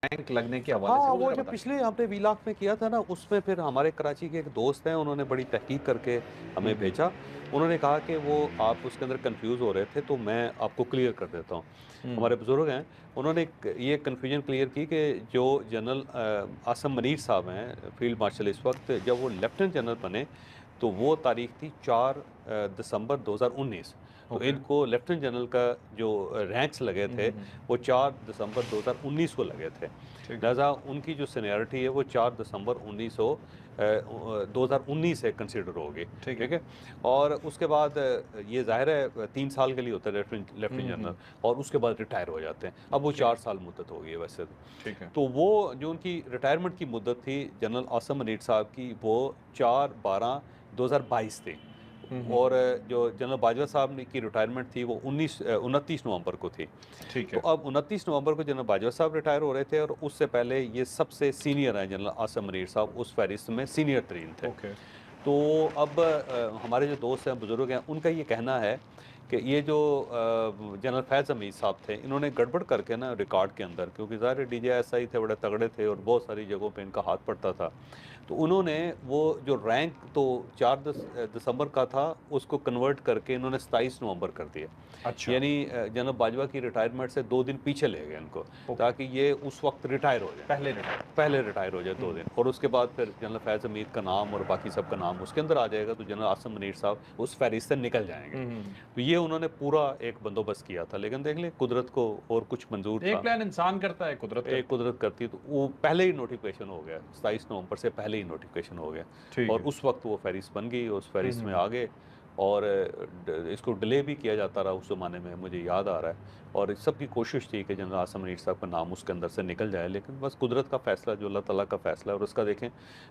Rank लगने के हवाले से हाँ, वो वो ज़रा जो बताएँ? पिछले हमने वीलॉग में किया था ना, उसमें फिर हमारे कराची के एक दोस्त हैं, उन्होंने बड़ी तहकीक करके हुँ, हमें हुँ। भेजा। उन्होंने कहा कि वो आप उसके अंदर कन्फ्यूज़ हो रहे थे, तो मैं आपको क्लियर कर देता हूँ। हुँ, हमारे बुज़ुर्ग हैं, उन्होंने एक ये कन्फ्यूजन क्लियर की कि जो जनरल आसिम मनीर साहब हैं, फील्ड मार्शल इस वक़्त, जब वो लेफ्टिनेंट जनरल बने, तो वो तारीख थी 4 दिसंबर 2019। तो ओके। इनको लेफ्टिनेंट जनरल का जो रैंक्स लगे हुँ, थे, हुँ, हुँ। वो 4 दिसंबर 2019 को लगे थे। ठीक है, लिहाज़ा उनकी जो सीनियरिटी है वो 4 दिसंबर 2019 से कंसिडर होगी, ठीक है। ठीक है? और उसके बाद ये ज़ाहिर है 3 साल के लिए होता है लेफ्टिनेंट हुँ, लेफ्टिनेंट हुँ, जनरल, हुँ। और उसके बाद रिटायर हो जाते हैं। अब वो ठीक 4 है, साल मुद्दत हो गई है वैसे तो। ठीक है। तो वो जो उनकी रिटायरमेंट की मुद्दत थी जनरल आसिम मनीर साहब की, वो 4/12/2022 थी। हुँ, हुँ, और हुँ। जो जनरल बाजवा साहब ने की रिटायरमेंट थी वो 29 नवंबर को थी। ठीक तो है। अब 29 नवंबर को जनरल बाजवा साहब रिटायर हो रहे थे, और उससे पहले ये सबसे सीनियर हैं जनरल आसिम मनीर साहब, उस फ़हरिस्त में सीनियर तरीन थे। ओके। तो अब हमारे जो दोस्त हैं, बुज़ुर्ग हैं, उनका ये कहना है कि ये जो जनरल फैज़ हमीद साहब थे, इन्होंने गड़बड़ करके ना रिकॉर्ड के अंदर, क्योंकि ज़ाहिर है डीजीआईएसआई थे, बड़े तगड़े थे और बहुत सारी जगहों पे इनका हाथ पड़ता था। तो उन्होंने वो जो रैंक तो 4 दिसंबर का था, उसको कन्वर्ट करके इन्होंने 27 नवंबर कर दिया। अच्छा, यानी जनरल बाजवा की रिटायरमेंट से 2 दिन पीछे ले गए इनको, ओके। ताकि ये उस वक़्त रिटायर हो जाएँ। पहले रिटायर। पहले रिटायर हो जाए 2 हुँ, दिन, और उसके बाद फिर जनरल फैज़ हमीद का नाम और बाकी सब का नाम उसके अंदर आ जाएगा, तो जनरल आसिम मुनीर साहब उस फ़हरिस्त से निकल जाएँगे। हुँ, हुँ, हुँ। तो ये उन्होंने पूरा एक बंदोबस्त किया था, लेकिन देख लें कुदरत को और कुछ मंज़ूर एक था। प्लान इंसान करता है, कुदरत एक करती है। कुदरत करती तो वो पहले ही नोटिफ़िकेशन हो गया, 27 नवंबर से पहले ही नोटिफ़िकेशन हो गया, ठीक और है। उस वक़्त वो फ़हरिस्त बन गई, उस हुँ, फ़हरिस्त हुँ, में हुँ। आ गए। और इसको डिले भी किया जाता रहा उस ज़माने में, मुझे याद आ रहा है। और इस सब की कोशिश थी कि जनरल आसिम मुनीर साहब का नाम उसके अंदर से निकल जाए, लेकिन बस कुदरत का फ़ैसला, जो अल्लाह ताला का फ़ैसला है, और उसका देखें,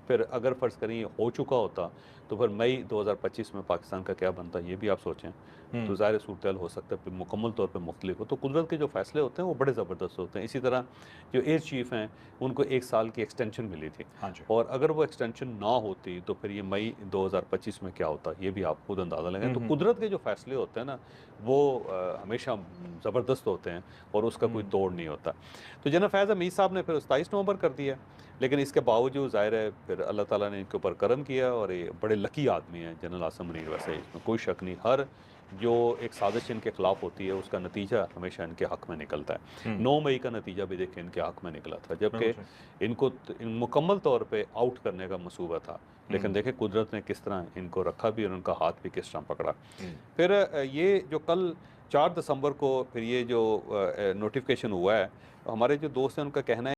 फिर अगर फ़र्ज़ करें ये हो चुका होता, तो फिर मई 2025 में पाकिस्तान का क्या बनता, ये भी आप सोचें। तो हुँ। ज़ाहिर सूरत-हाल हो सकता है, फिर मुकम्मल तौर पे मुख्तलिफ हो। तो कुदरत के जो फ़ैसले होते हैं, वो बड़े ज़बरदस्त होते हैं। इसी तरह जो एयर चीफ़ हैं, उनको 1 साल की एक्सटेंशन मिली थी, हाँ जी। और अगर वो एक्सटेंशन ना होती, तो फिर ये मई 2025 में क्या होता, ये भी आप खुद अंदाज़ा लगाएँ। हुँ, तो हुँ, हुँ। कुदरत के जो फ़ैसले होते हैं ना, वो हमेशा ज़बरदस्त होते हैं, और उसका कोई हुँ। तोड़ नहीं होता। तो जनरल फैज़ हमीद साहब ने फिर 27 नवंबर कर दिया, लेकिन इसके बावजूद ज़ाहिर है फिर अल्लाह ताला ने इनके ऊपर करम किया, और ये बड़े लकी आदमी हैं जनरल आसिम मुनीर, वैसे इसमें कोई शक नहीं। हर जो एक साज़िश इनके खिलाफ होती है, उसका नतीजा हमेशा इनके हक़ में निकलता है। हुँ, 9 मई का नतीजा भी देखें, इनके हक़ में निकला था, जबकि बिल्कुल सही। इनको मुकम्मल तौर पे आउट करने का मंसूबा था। लेकिन हुँ, देखें कुदरत ने किस तरह इनको रखा भी, और उनका हाथ भी किस तरह पकड़ा। हुँ। फिर ये जो कल 4 दिसंबर को फिर ये जो नोटिफ़िकेशन हुआ है, हमारे जो दोस्त हैं उनका कहना है